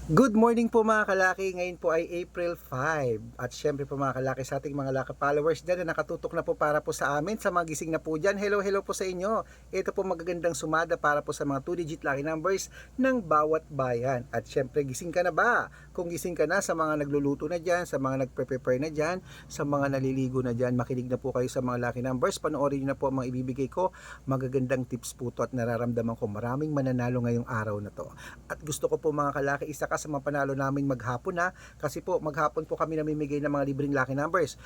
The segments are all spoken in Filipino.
Good morning po mga kalaki, ngayon po ay April 5 at syempre po mga kalaki sa ating mga laki followers dyan na nakatutok na po para po sa amin, sa mga gising na po dyan, hello po sa inyo. Ito po magagandang sumada para po sa mga 2-digit lucky numbers ng bawat bayan. At syempre gising ka na ba? Kung gising ka na, sa mga nagluluto na dyan, sa mga nagpe-prepare na dyan, sa mga naliligo na dyan, makinig na po kayo sa mga lucky numbers, panoorin nyo na po ang mga ibibigay ko, magagandang tips po to at nararamdaman ko maraming mananalo ngayong araw na to. At gusto ko po mga kalaki, isa ka sa mga panalo namin maghapon na, kasi po maghapon po kami namimigay ng mga libreng lucky numbers,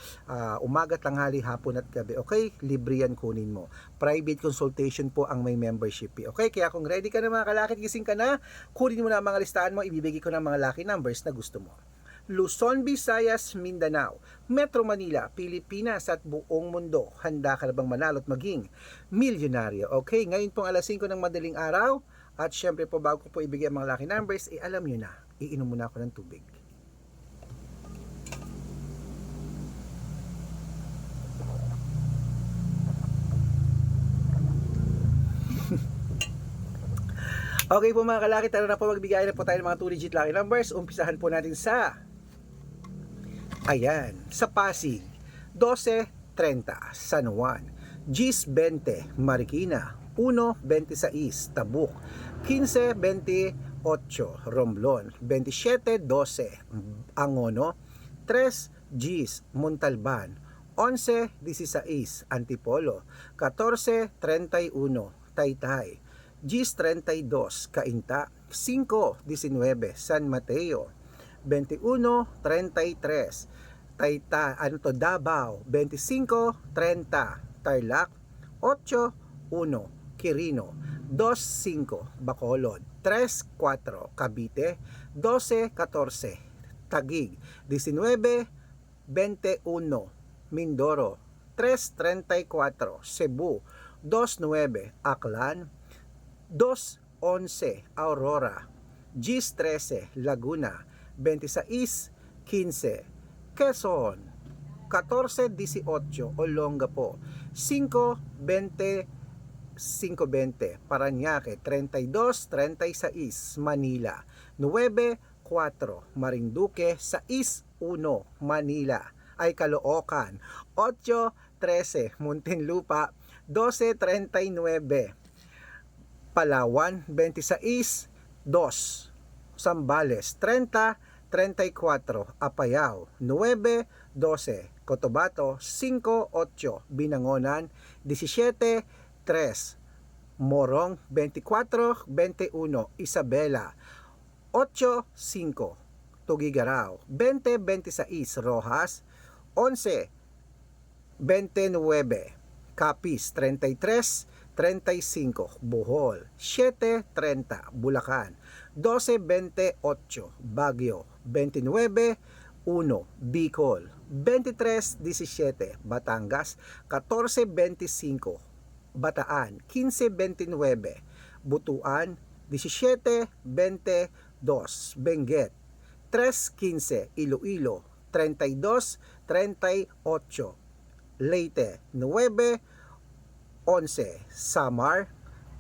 umaga, tanghali, hapon at gabi. Okay, libre yan, kunin mo. Private consultation po ang may membership fee. Okay, kaya kung ready ka na mga kalaki, gising ka na, kunin mo na ang mga listahan mo, ibibigay ko ng mga lucky numbers na gusto mo. Luzon, Visayas, Mindanao, Metro Manila, Pilipinas at buong mundo. Handa ka na bang manalo at maging milyonaryo? Okay, ngayon pong alas 5 ng madaling araw. At syempre po bago ko po ibigay ang mga lucky numbers, alam nyo na, iinom muna ako ng tubig. Okay po mga kalaki, tara na po magbigay na po tayo ng mga 2-digit lucky numbers. Umpisahan po natin sa, ayan, sa Pasig, 12:30, San Juan, 10:20, Marikina, 1:26, Tabuk, 15:28, Romblon, 27:12, Angono, 3 Gs, Montalban, 11:16, Antipolo, 14:31, Taytay, Gs 32, Cainta, 5:19, San Mateo, 21:33, Davao, 25:30, Tarlac, 8:1, Quirino, 2:5, Bacolod, 3:4, Cavite, 12:14, Taguig, 19:21, Mindoro, 3:34, Cebu, 2:9, Aklan, 2:11, Aurora, 10:13, Laguna, 26:15, Quezon, 14:18, Olongapo, 5:20, 5:20, Parañaque, 32:36, Manila, 9:4, Marinduque, 6:1, Manila, ay Caloocan, 8:13, Muntinlupa, 12:39, Palawan, 26:2, Zambales, 30:34, Apayao, 9:12, Cotabato, 5:8, Binangonan, 17:3, Morong, 24:21, Isabela, 8:5, Tuguegarao, 20:26, Rojas, 11:29, Capiz, 33:35, Bohol, 7:30, Bulacan, 12:28, Baguio, 29:1, Bicol, 23:17, Batangas, 14:25, Bataan, 15:29, Butuan, 17:22, Benguet, 3:15, Iloilo, 32:38, Leyte, 9:11, Samar,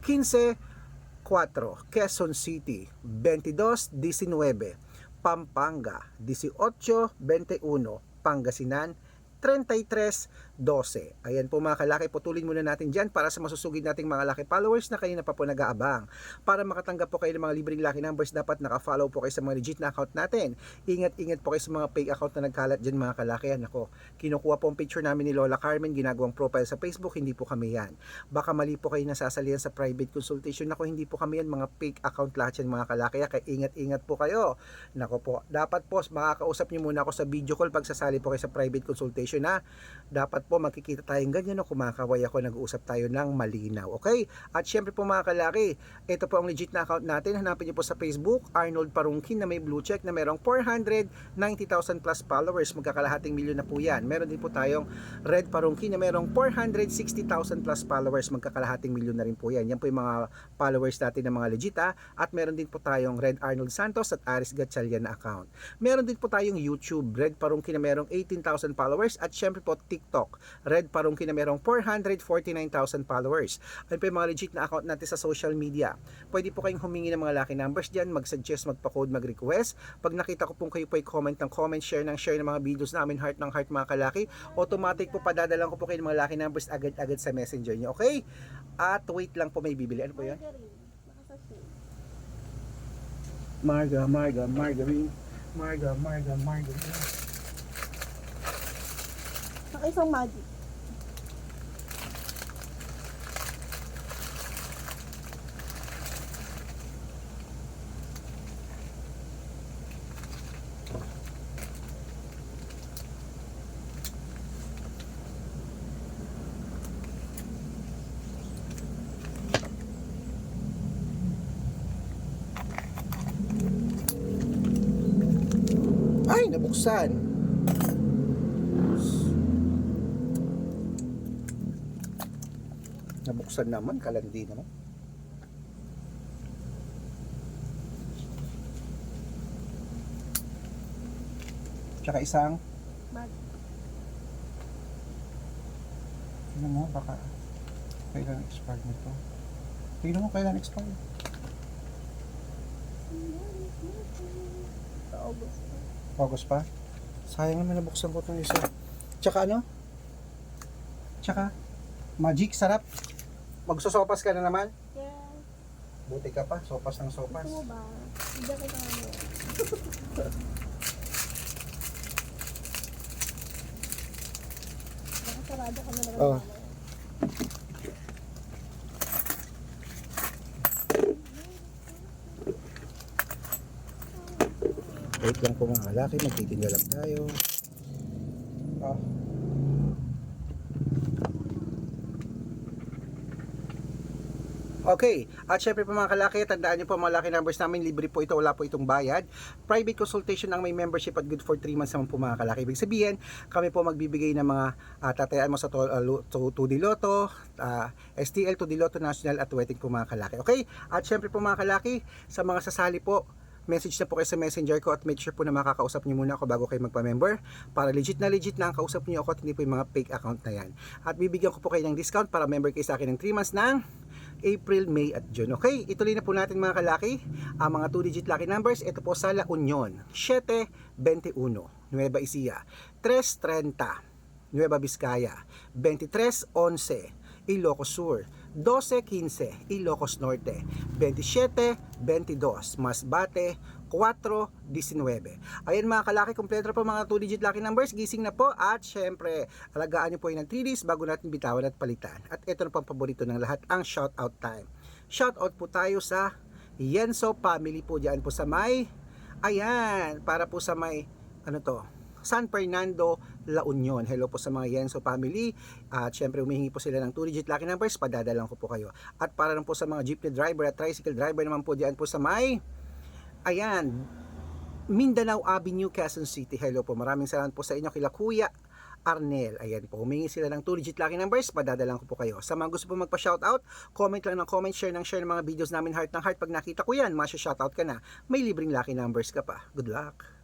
15:4, Quezon City, 22:19, Pampanga, 18:21, Pangasinan, 33:12. Ayan po mga kalaki, putulin muna natin dyan para sa masusugid nating mga laki followers na kanina pa po nag-aabang. Para makatanggap po kayo ng mga libreng lucky numbers, dapat naka-follow po kayo sa mga legit na account natin. Ingat po kayo sa mga fake account na nagkalat dyan mga kalaki. Ako, kinukuha po ang picture namin ni Lola Carmen, ginagawang profile sa Facebook, hindi po kami yan. Baka mali po kayo nasasalihan sa private consultation. Ako, hindi po kami yan, mga fake account lahat yan mga kalaki. Kaya ingat po kayo. Nako po, dapat po makakausap niyo muna ako sa video call pag sasali po kayo sa private consultation na dapat po makikita tayong ganyan, no? Kumakaway ako, nag-uusap tayo ng malinaw, okay? At syempre po mga kalaki, ito po ang legit na account natin. Hanapin niyo po sa Facebook, Arnold Parungkin, na may blue check na merong 490,000 plus followers, magkakalahating milyon na po yan. Meron din po tayong Red Parungkin na merong 460,000 plus followers, magkakalahating milyon na rin po yan. Yan po yung mga followers natin ng mga legit, ha? At meron din po tayong Red Arnold Santos at Aris Gatchalian na account. Meron din po tayong YouTube, Red Parungkin na merong 18,000 followers, at syempre po TikTok, TikTok, Red Parungki na merong 449,000 followers. Ayun po yung mga legit na account natin sa social media. Pwede po kayong humingi ng mga lucky numbers dyan, mag-suggest, magpa-code, mag-request. Pag nakita ko pong kayo po ay comment ng comment, share ng mga videos namin, heart ng heart mga kalaki, automatic po padadalan ko po kayo ng mga lucky numbers agad-agad sa messenger nyo. Okay? At wait lang po, may bibili. Ano po yan? Margarine. Saka isang magic. Ay, nabuksan. Nabuksan naman, kalandi naman. Tsaka isang, Magic. tingnan mo, baka kailan expired nito. Tingnan mo kailan expired. Sa August. August pa? Sayang naman nabuksan ko itong isa. Tsaka ano? Tsaka, magic, sarap. Magsosopas ka na naman? Yes. Buti ka pa, sopas ng sopas. Gusto mo ba? Hindi kita ano. Nakasarado ka na naman. Oh. Wait lang po mga kalaki, magtitinda lang tayo. Ah. Okay, at syempre po mga kalaki, tandaan nyo po mga lucky numbers namin, libre po ito, wala po itong bayad. Private consultation ang may membership at good for 3 months naman po mga kalaki. Ibig sabihin, kami po magbibigay ng mga tatayaan mo sa 2D Lotto, STL, 2D Lotto National at wedding po mga kalaki. Okay, at syempre po mga kalaki, sa mga sasali po, message na po kayo sa messenger ko at make sure po na makakausap niyo muna ako bago kayo magpa-member para legit na ang kausap niyo ako at hindi po yung mga fake account na yan. At bibigyan ko po kayo ng discount para member kayo sa akin ng 3 months ng April, May at June. Okay, ituloy na po natin mga kalaki ang mga 2-digit lucky numbers. Ito po sa La Union, 721, Nueva Ecija, 330, Nueva Vizcaya, 2311, Ilocos Sur, 1215, Ilocos Norte, 2722, Masbate, 419. Ayan mga kalaki, kompleto po mga 2-digit lucky numbers. Gising na po at syempre, alagaan nyo po yung ng 3 days bago natin bitawan at palitan. At ito na pang paborito ng lahat, ang shoutout time. Shoutout po tayo sa Yenso family po dyan po sa may, ayan, para po sa may, ano to, San Fernando, La Union. Hello po sa mga Yenso family. At syempre humihingi po sila ng 2-digit lucky numbers, padadalang ko po kayo. At para lang po sa mga jeepney driver at tricycle driver naman po dyan po sa may, ayan, Mindanao Avenue, Quezon City. Hello po, maraming salamat po sa inyo kila Kuya Arnel. Ayan po, humingi sila ng 2-digit lucky numbers, padadalang ko po kayo. Sa mga gusto po magpa-shoutout, comment lang ng comment, share ng mga videos namin, heart ng heart. Pag nakita ko yan, masya-shoutout ka na, may libreng lucky numbers ka pa. Good luck!